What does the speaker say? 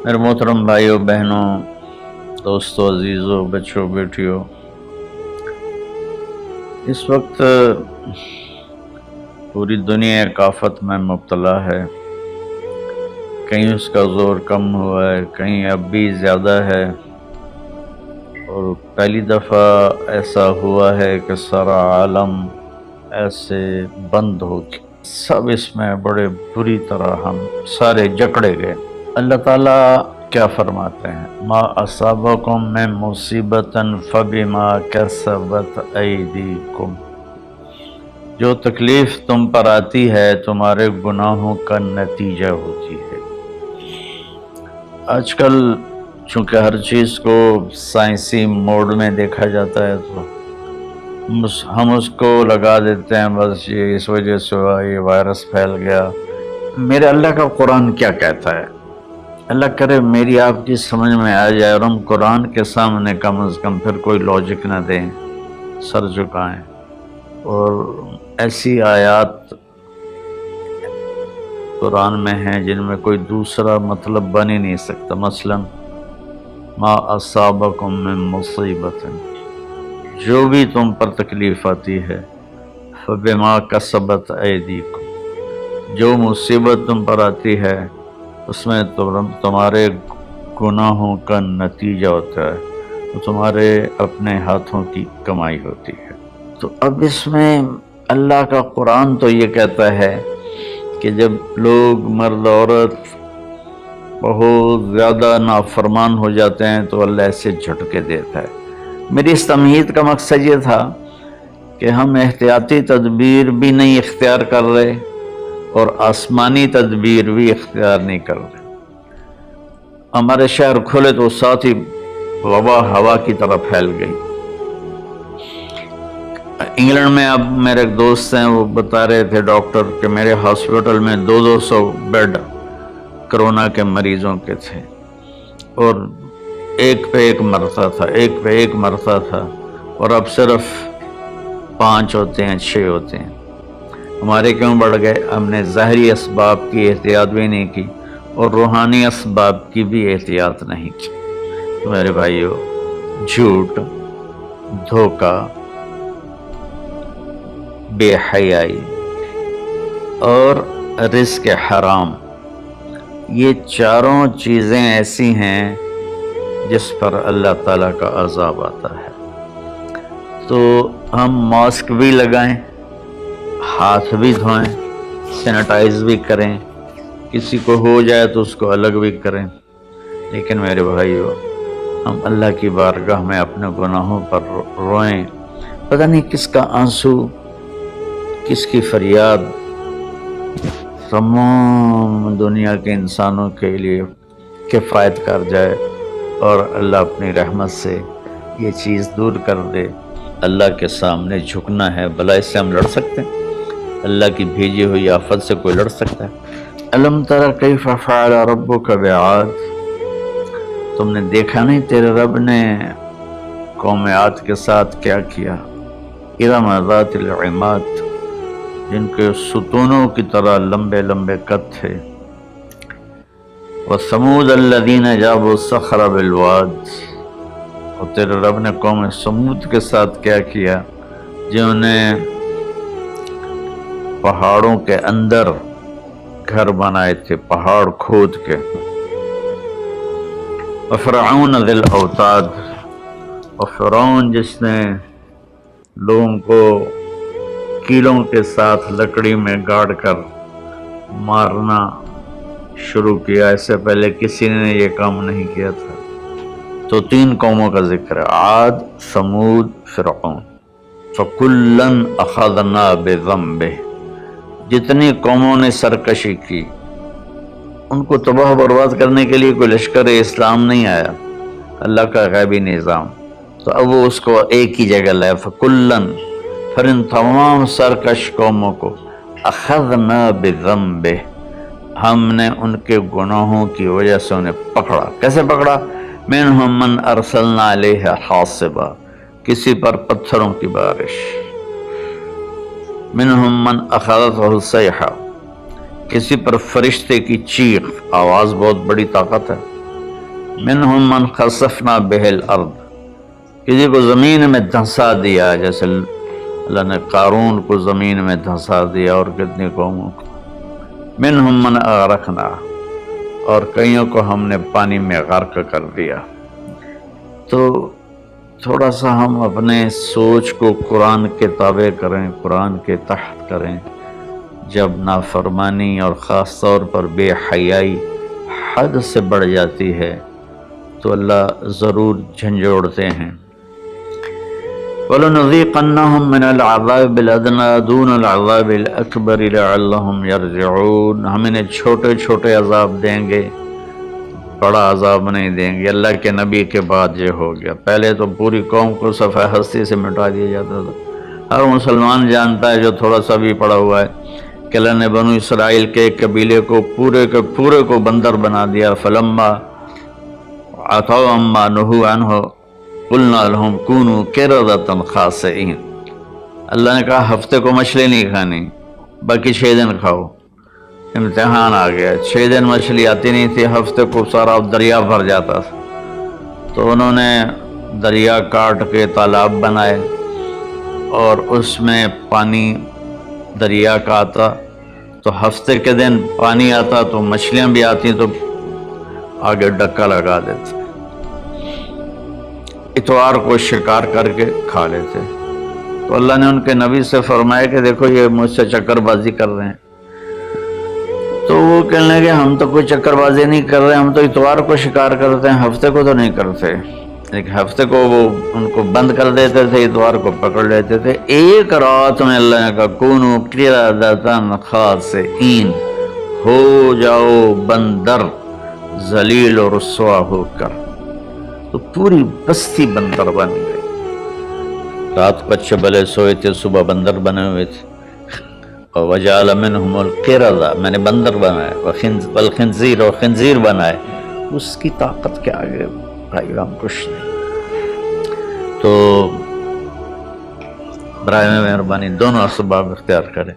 میرے محترم بھائیوں بہنوں، دوستوں، عزیزوں، بچوں، بیٹیوں، اس وقت پوری دنیا ایک آفت میں مبتلا ہے۔ کہیں اس کا زور کم ہوا ہے، کہیں اب بھی زیادہ ہے، اور پہلی دفعہ ایسا ہوا ہے کہ سارا عالم ایسے بند ہو گیا۔ سب اس میں بڑے بری طرح ہم سارے جکڑے گئے۔ اللہ تعالیٰ کیا فرماتے ہیں؟ ما اصابکم من مصیبت فبما کسبت ایدیکم، جو تکلیف تم پر آتی ہے تمہارے گناہوں کا نتیجہ ہوتی ہے۔ آج کل چونکہ ہر چیز کو سائنسی موڈ میں دیکھا جاتا ہے تو ہم اس کو لگا دیتے ہیں بس یہ اس وجہ سے ہوا، یہ وائرس پھیل گیا۔ میرے اللہ کا قرآن کیا کہتا ہے؟ اللہ کرے میری آپ کی سمجھ میں آ جائے اور ہم قرآن کے سامنے کم از کم پھر کوئی لاجک نہ دیں، سر جھکائیں، اور ایسی آیات قرآن میں ہیں جن میں کوئی دوسرا مطلب بن ہی نہیں سکتا۔ مثلا ما اصابکم من مصیبت، جو بھی تم پر تکلیف آتی ہے، فبما کسبت ایدیکم، جو مصیبت تم پر آتی ہے اس میں تمہارے گناہوں کا نتیجہ ہوتا ہے، وہ تمہارے اپنے ہاتھوں کی کمائی ہوتی ہے۔ تو اب اس میں اللہ کا قرآن تو یہ کہتا ہے کہ جب لوگ مرد عورت بہت زیادہ نافرمان ہو جاتے ہیں تو اللہ ایسے جھٹکے دیتا ہے۔ میری اس تمہید کا مقصد یہ تھا کہ ہم احتیاطی تدبیر بھی نہیں اختیار کر رہے اور آسمانی تدبیر بھی اختیار نہیں کر رہے۔ ہمارے شہر کھلے تو ساتھ ہی وبا ہوا کی طرح پھیل گئی۔ انگلینڈ میں اب میرے ایک دوست ہیں، وہ بتا رہے تھے ڈاکٹر کہ میرے ہاسپٹل میں 200 بیڈ کرونا کے مریضوں کے تھے، اور ایک پہ ایک مرتا تھا، ایک پہ ایک مرتا تھا، اور اب صرف 5 ہوتے ہیں، 6 ہوتے ہیں۔ ہمارے کیوں بڑھ گئے؟ ہم نے ظاہری اسباب کی احتیاط بھی نہیں کی اور روحانی اسباب کی بھی احتیاط نہیں کی۔ تو میرے بھائیو، جھوٹ، دھوکہ، بے حیائی اور رزق حرام، یہ چاروں چیزیں ایسی ہیں جس پر اللہ تعالیٰ کا عذاب آتا ہے۔ تو ہم ماسک بھی لگائیں، ہاتھ بھی دھوئیں، سینیٹائز بھی کریں، کسی کو ہو جائے تو اس کو الگ بھی کریں، لیکن میرے بھائیو، ہم اللہ کی بارگاہ میں اپنے گناہوں پر روئیں۔ پتہ نہیں کس کا آنسو، کس کی فریاد تمام دنیا کے انسانوں کے لیے کفایت کر جائے اور اللہ اپنی رحمت سے یہ چیز دور کر دے۔ اللہ کے سامنے جھکنا ہے، بھلا اس سے ہم لڑ سکتے ہیں؟ اللہ کی بھیجی ہوئی آفت سے کوئی لڑ سکتا ہے؟ الم تر کیف فعل ربک بعاد، تم نے دیکھا نہیں تیرے رب نے قوم عاد کے ساتھ کیا کیا؟ ارم ذات العماد، جن کے ستونوں کی طرح لمبے لمبے قد تھے۔ وثمود الذین جابوا الصخر بالواد، اور تیرے رب نے قوم سمود کے ساتھ کیا کیا؟ جنہوں نے پہاڑوں کے اندر گھر بنائے تھے، پہاڑ کھود کے۔ وفرعون ذی الاوتاد، اور فرعون جس نے لوگوں کو کیلوں کے ساتھ لکڑی میں گاڑ کر مارنا شروع کیا، اس سے پہلے کسی نے یہ کام نہیں کیا تھا۔ تو 3 قوموں کا ذکر ہے، عاد، ثمود، فرعون۔ فَكُلًّا أَخَذْنَا بِذَنبِهِ، جتنی قوموں نے سرکشی کی ان کو تباہ برباد کرنے کے لیے کوئی لشکر اسلام نہیں آیا، اللہ کا غیبی نظام، تو اب وہ اس کو ایک ہی جگہ لائے۔ فَكُلًّا، پھر ان تمام سرکش قوموں کو اخذنا بذنبہ، ہم نے ان کے گناہوں کی وجہ سے انہیں پکڑا۔ کیسے پکڑا؟ منہم من ارسلنا علیہ حاصبا، کسی پر پتھروں کی بارش، منہم من اخذتہ الصیحہ، کسی پر فرشتے کی چیخ، آواز بہت بڑی طاقت ہے، منہم من خسفنا بہ الارض، کسی کو زمین میں دھنسا دیا، جیسے اللہ نے قارون کو زمین میں دھنسا دیا اور کتنی قوموں کو۔ منہم من اغرقنا، اور کئیوں کو ہم نے پانی میں غرق کر دیا۔ تو تھوڑا سا ہم اپنے سوچ کو قرآن کے تابع کریں، قرآن کے تحت کریں۔ جب نافرمانی اور خاص طور پر بے حیائی حد سے بڑھ جاتی ہے تو اللہ ضرور جھنجھوڑتے ہیں۔ وَلَنُذِيقَنَّهُم مِّنَ الْعَذَابِ الْأَدْنَىٰ دُونَ الْعَذَابِ الْأَكْبَرِ لَعَلَّهُمْ يَرْجِعُونَ، ہم انہیں چھوٹے چھوٹے عذاب دیں گے، بڑا عذاب نہیں دیں گے۔ اللہ کے نبی کے بعد یہ ہو گیا، پہلے تو پوری قوم کو صفحہ ہستی سے مٹا دیا جاتا تھا۔ ہر مسلمان جانتا ہے جو تھوڑا سا بھی پڑا ہوا ہے کہ اللہ نے بنو اسرائیل کے ایک قبیلے کو پورے کے پورے کو بندر بنا دیا۔ فَلَمَّا عَتَوْا عَمَّا نُهُوا عَنْهُ قُلْنَا لَهُمْ كُونُوا قِرَدَةً خَاسِئِينَ، اللہ نے کہا ہفتے کو مچھلی نہیں کھانی، باقی 6 دن کھاؤ۔ امتحان آ گیا، 6 دن مچھلی آتی نہیں تھی، ہفتے کو سارا دریا بھر جاتا تھا، تو انہوں نے دریا کاٹ کے تالاب بنائے اور اس میں پانی دریا کا آتا، تو ہفتے کے دن پانی آتا تو مچھلیاں بھی آتی تو آگے ڈکا لگا دیتے، اتوار کو شکار کر کے کھا لیتے۔ تو اللہ نے ان کے نبی سے فرمایا کہ دیکھو یہ مجھ سے چکر بازی کر رہے ہیں۔ تو وہ کہنے لگے ہم تو کوئی چکر بازی نہیں کر رہے، ہم تو اتوار کو شکار کرتے ہیں، ہفتے کو تو نہیں کرتے۔ لیکن ہفتے کو وہ ان کو بند کر دیتے تھے، اتوار کو پکڑ لیتے تھے۔ ایک رات میں اللہ نے کہا کونوا قردۃ خاسئین، ہو جاؤ بندر ذلیل و رسوا ہو کر۔ تو پوری بستی بندر بن گئی، رات کو اچھے بھلے سوئے تھے، صبح بندر بنے ہوئے تھے۔ وَجَعَلَ مِنْهُمُ الْقِرَدَةَ، میں نے بندر بنائے، وَالْخِنْزِيرَ اور خنزیر بنائے۔ اس کی طاقت کے آگے بھائی ہم کچھ نہیں۔ تو برائے مہربانی دونوں اسباب اختیار کریں۔